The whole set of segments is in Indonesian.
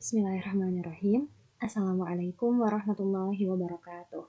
Bismillahirrahmanirrahim. Assalamualaikum warahmatullahi wabarakatuh.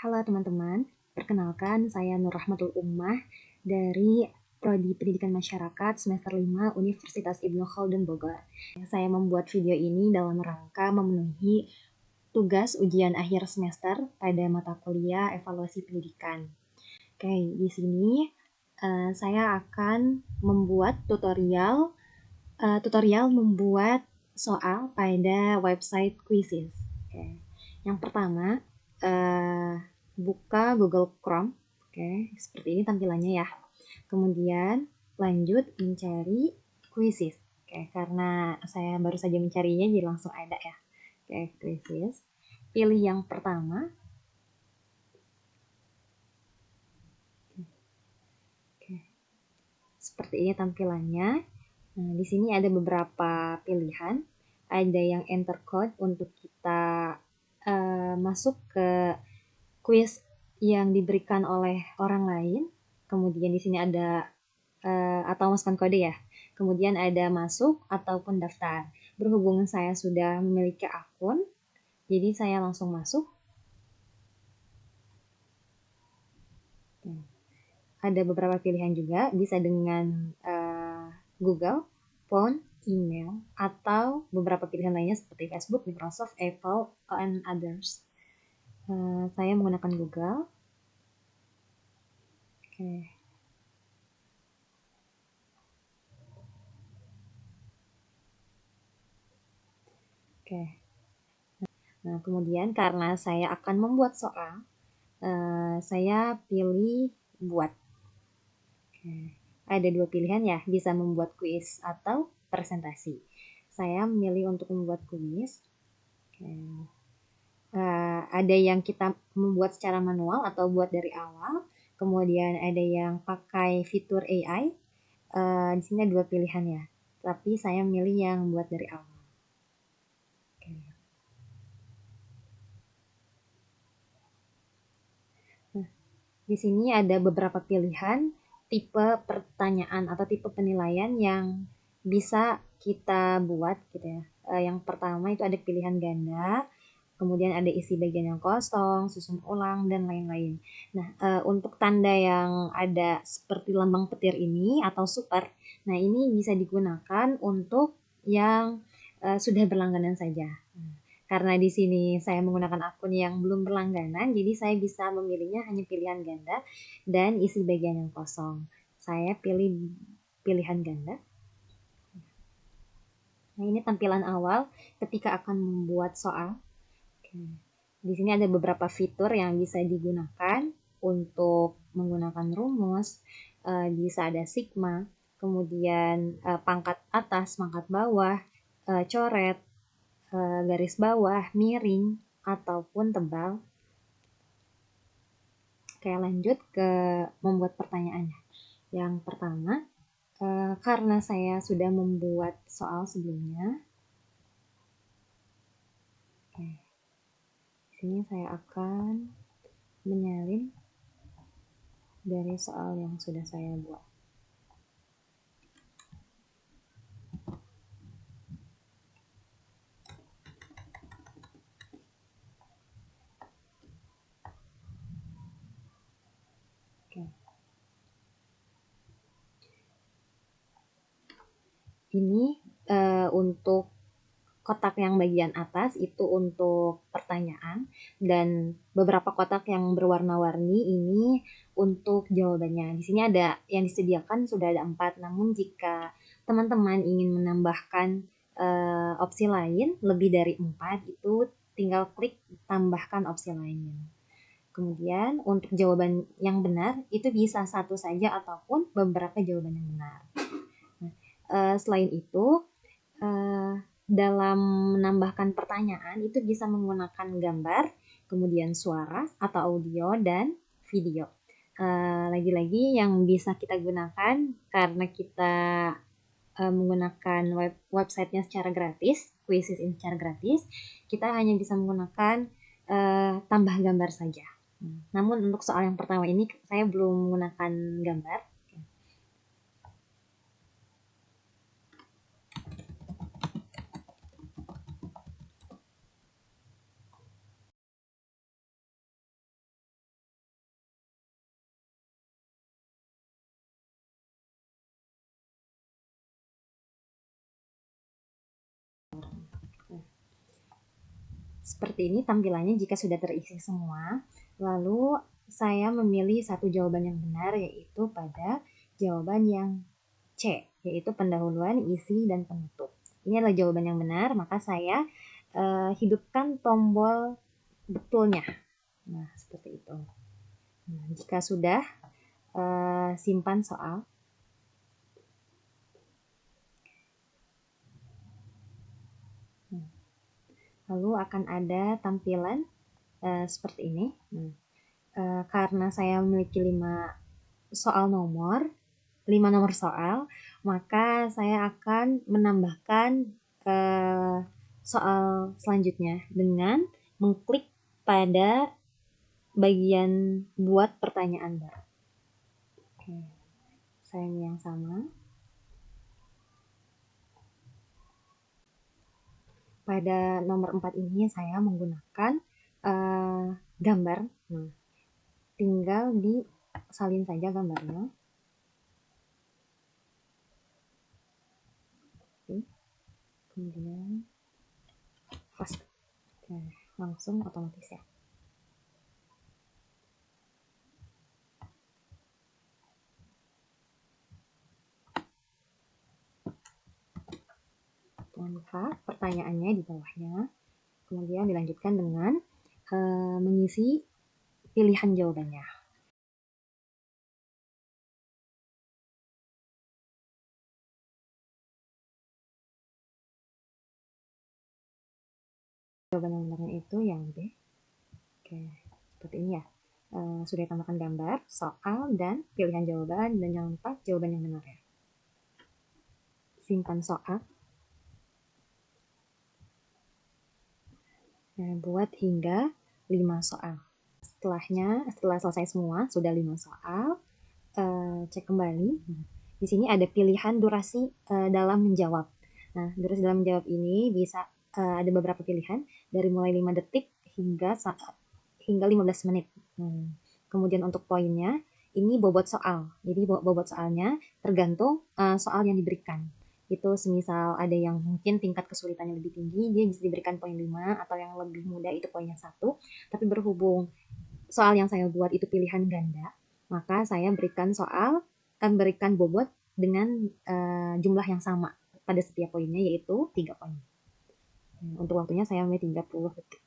Halo teman-teman, perkenalkan saya Nur Rahmatul Ummah dari Prodi Pendidikan Masyarakat semester 5 Universitas Ibnu Khaldun Bogor. Saya membuat video ini dalam rangka memenuhi tugas ujian akhir semester pada mata kuliah Evaluasi Pendidikan. Oke, di sini saya akan membuat tutorial membuat soal pada website Quizizz. Oke. Yang pertama, buka Google Chrome. Oke, seperti ini tampilannya ya. Kemudian lanjut mencari Quizizz. Oke, karena saya baru saja mencarinya jadi langsung ada ya. Oke, Quizizz. Pilih yang pertama. Oke. Seperti ini tampilannya. Nah, di sini ada beberapa pilihan. Ada yang enter code untuk kita masuk ke quiz yang diberikan oleh orang lain. Kemudian di sini ada atau masukkan kode ya. Kemudian ada masuk ataupun daftar. Berhubung saya sudah memiliki akun, jadi saya langsung masuk. Ada beberapa pilihan juga, bisa dengan Google, phone, email, atau beberapa pilihan lainnya seperti Facebook, Microsoft, Apple, and others. Saya menggunakan Google. Oke. Oke. Nah, kemudian karena saya akan membuat soal, saya pilih buat. Oke. Ada dua pilihan ya, bisa membuat kuis atau presentasi. Saya memilih untuk membuat kuis. Oke. Ada yang kita membuat secara manual atau buat dari awal. Kemudian ada yang pakai fitur AI. Di sini ada dua pilihan ya. Tapi saya memilih yang buat dari awal. Oke. Nah, di sini ada beberapa pilihan tipe pertanyaan atau tipe penilaian yang bisa kita buat gitu ya. Yang pertama itu ada pilihan ganda, kemudian ada isi bagian yang kosong, susun ulang, dan lain-lain. Nah, untuk tanda yang ada seperti lambang petir ini atau super, nah ini bisa digunakan untuk yang sudah berlangganan saja. Karena di sini saya menggunakan akun yang belum berlangganan, jadi saya bisa memilihnya hanya pilihan ganda dan isi bagian yang kosong. Saya pilih pilihan ganda. Nah, ini tampilan awal ketika akan membuat soal. Di sini ada beberapa fitur yang bisa digunakan untuk menggunakan rumus. Bisa ada sigma, kemudian pangkat atas, pangkat bawah, coret, garis bawah, miring, ataupun tebal. Oke, lanjut ke membuat pertanyaannya. Yang pertama, karena saya sudah membuat soal sebelumnya, di sini saya akan menyalin dari soal yang sudah saya buat. Oke. Ini untuk kotak yang bagian atas itu untuk pertanyaan dan beberapa kotak yang berwarna-warni ini untuk jawabannya. Di sini ada yang disediakan sudah ada 4, namun jika teman-teman ingin menambahkan opsi lain lebih dari 4 itu tinggal klik tambahkan opsi lain. Kemudian untuk jawaban yang benar itu bisa satu saja ataupun beberapa jawaban yang benar. Nah, selain itu dalam menambahkan pertanyaan itu bisa menggunakan gambar, kemudian suara atau audio dan video. Lagi-lagi yang bisa kita gunakan karena kita menggunakan websitenya secara gratis, Quizizz ini secara gratis, kita hanya bisa menggunakan tambah gambar saja. Namun untuk soal yang pertama ini saya belum menggunakan gambar. Nah, seperti ini tampilannya jika sudah terisi semua. Lalu saya memilih satu jawaban yang benar, yaitu pada jawaban yang C, yaitu pendahuluan, isi, dan penutup. Ini adalah jawaban yang benar, maka saya hidupkan tombol betulnya. Nah, seperti itu. Nah, jika sudah, simpan soal. Lalu akan ada tampilan seperti ini. Karena saya memiliki 5 nomor soal, maka saya akan menambahkan soal selanjutnya dengan mengklik pada bagian buat pertanyaan baru. Oke, saya yang sama. Pada nomor 4 ini saya menggunakan gambar. Nah, tinggal disalin saja gambarnya. Kemudian fast. Oke, langsung otomatis ya. Lengkap pertanyaannya di bawahnya. Kemudian dilanjutkan dengan mengisi pilihan jawabannya. Jawaban yang benarnya itu yang B. Oke, seperti ini ya. Sudah ditambahkan gambar, soal, dan pilihan jawaban, dan jangan lupa jawaban yang benar ya. Simpan soal. Buat hingga 5 soal. Setelah selesai semua, sudah 5 soal, cek kembali. Di sini ada pilihan durasi dalam menjawab. Nah, durasi dalam menjawab ini bisa ada beberapa pilihan dari mulai 5 detik hingga 15 menit. Kemudian untuk poinnya, ini bobot soal. Jadi bobot soalnya tergantung soal yang diberikan. Itu semisal ada yang mungkin tingkat kesulitannya lebih tinggi, dia bisa diberikan poin 5, atau yang lebih mudah itu poinnya 1. Tapi berhubung soal yang saya buat itu pilihan ganda, maka saya berikan bobot dengan jumlah yang sama pada setiap poinnya, yaitu 3 poin. Untuk waktunya saya ambil 30 detik.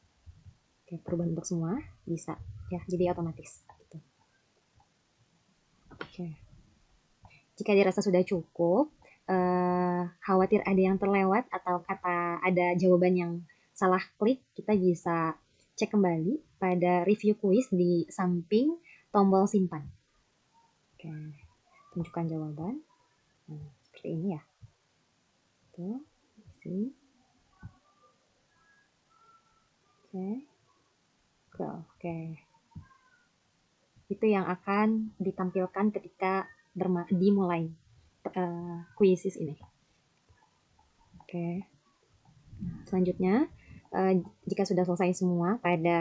Oke, perubahan untuk semua bisa ya, jadi otomatis gitu. Oke. Jika dirasa sudah cukup, khawatir ada yang terlewat atau ada jawaban yang salah klik, kita bisa cek kembali pada review quiz di samping tombol simpan. Oke, tunjukkan jawaban. Nah, seperti ini ya. Tuh, isi. Oke. Itu yang akan ditampilkan ketika dimulai kuisis ini. Oke. Selanjutnya, jika sudah selesai semua pada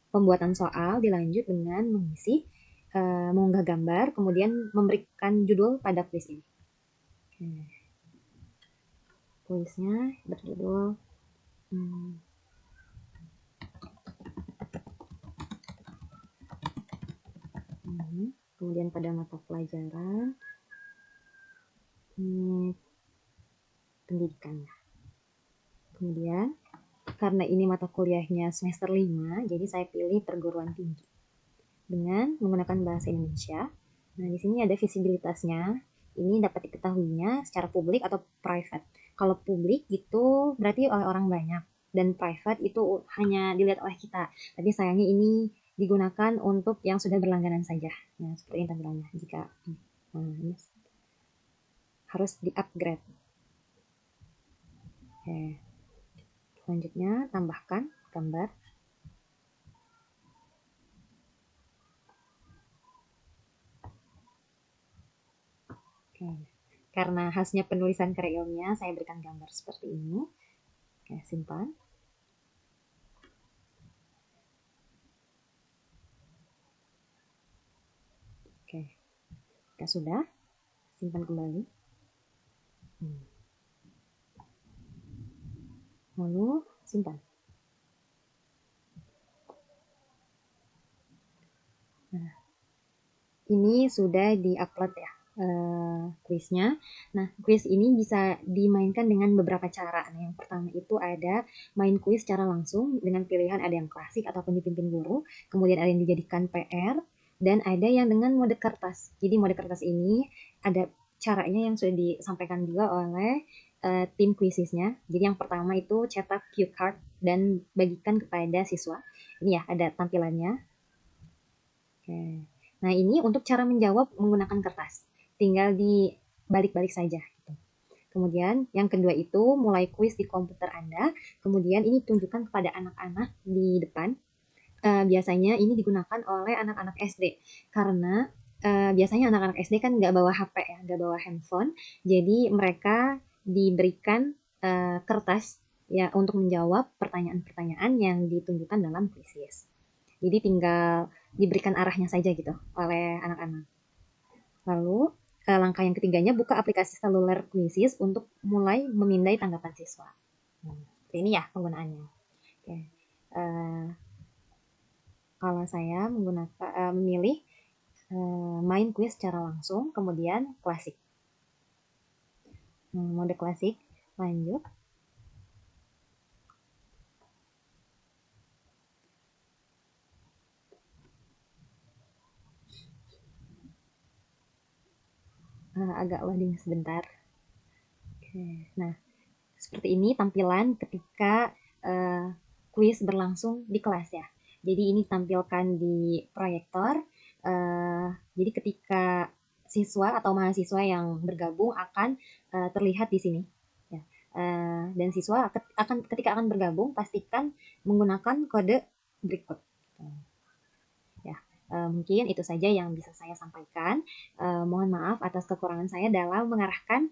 pembuatan soal, dilanjut dengan mengunggah gambar, kemudian memberikan judul pada kuis ini. Kuisnya berjudul kemudian pada mata pelajaran pendidikan. Kemudian karena ini mata kuliahnya semester 5, jadi saya pilih perguruan tinggi dengan menggunakan bahasa Indonesia. Nah, di sini ada visibilitasnya. Ini dapat diketahuinya secara publik atau private. Kalau publik itu berarti oleh orang banyak, dan private itu hanya dilihat oleh kita. Tapi sayangnya ini digunakan untuk yang sudah berlangganan saja. Nah, seperti ini tampilannya. Jika ini harus di-upgrade. Oke. Selanjutnya, tambahkan gambar. Oke. Karena khasnya penulisan karya ilmiah, saya berikan gambar seperti ini. Oke, simpan. Oke, jika sudah, simpan kembali. lalu simpan. Nah, ini sudah di-upload ya kuisnya. Nah, kuis ini bisa dimainkan dengan beberapa cara. Nah, yang pertama itu ada main kuis secara langsung dengan pilihan ada yang klasik ataupun dipimpin guru, kemudian ada yang dijadikan PR, dan ada yang dengan mode kertas. Jadi mode kertas ini ada caranya yang sudah disampaikan juga oleh tim kuisisnya. Jadi yang pertama itu cetak cue card dan bagikan kepada siswa. Ini ya ada tampilannya. Oke. Nah, ini untuk cara menjawab menggunakan kertas. Tinggal dibalik-balik saja gitu. Kemudian yang kedua itu mulai kuis di komputer Anda. Kemudian ini tunjukkan kepada anak-anak di depan. Biasanya ini digunakan oleh anak-anak SD karena biasanya anak-anak SD kan nggak bawa HP ya, nggak bawa handphone. Jadi mereka diberikan kertas ya untuk menjawab pertanyaan-pertanyaan yang ditunjukkan dalam kuisis. Jadi tinggal diberikan arahnya saja gitu oleh anak-anak. Lalu langkah yang ketiganya buka aplikasi seluler Quizzes untuk mulai memindai tanggapan siswa. Ini ya penggunaannya. Oke. Uh, Kalau saya menggunakan memilih main quiz secara langsung, kemudian klasik. Mode klasik, lanjut. Agak loading sebentar. Oke. Nah, seperti ini tampilan ketika kuis berlangsung di kelas ya. Jadi ini tampilkan di proyektor. Jadi ketika siswa atau mahasiswa yang bergabung akan terlihat di sini. Ya. Dan siswa ketika akan bergabung pastikan menggunakan kode berikut. Ya, mungkin itu saja yang bisa saya sampaikan. Mohon maaf atas kekurangan saya dalam mengarahkan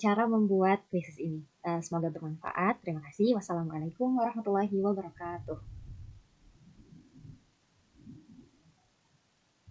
cara membuat krisis ini. Semoga bermanfaat. Terima kasih. Wassalamualaikum warahmatullahi wabarakatuh.